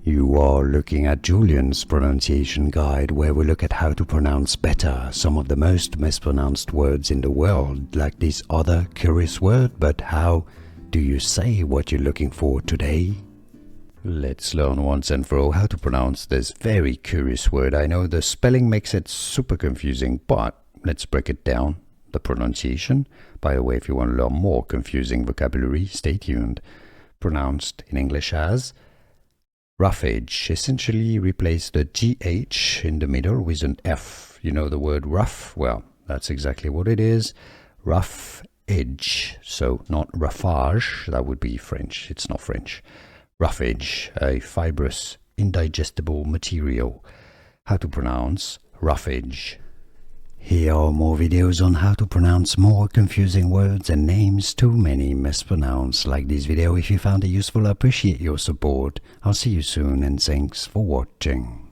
You are looking at Julian's pronunciation guide, where we look at how to pronounce better some of the most mispronounced words in the world, like this other curious word. But how do you say what you're looking for today? Let's learn once and for all how to pronounce this very curious word. I know the spelling makes it super confusing, but let's break it down. The pronunciation. By the way, if you want to learn more confusing vocabulary, stay tuned. Pronounced in English as roughage. Essentially replace the GH in the middle with an F. You know the word rough? Well, that's exactly what it is. Rough edge. So not roughage, that would be French. It's not French. Roughage, a fibrous, indigestible material. How to pronounce roughage. Here are more videos on how to pronounce more confusing words and names too many mispronounced. Like this video if you found it useful. I appreciate your support. I'll see you soon and thanks for watching.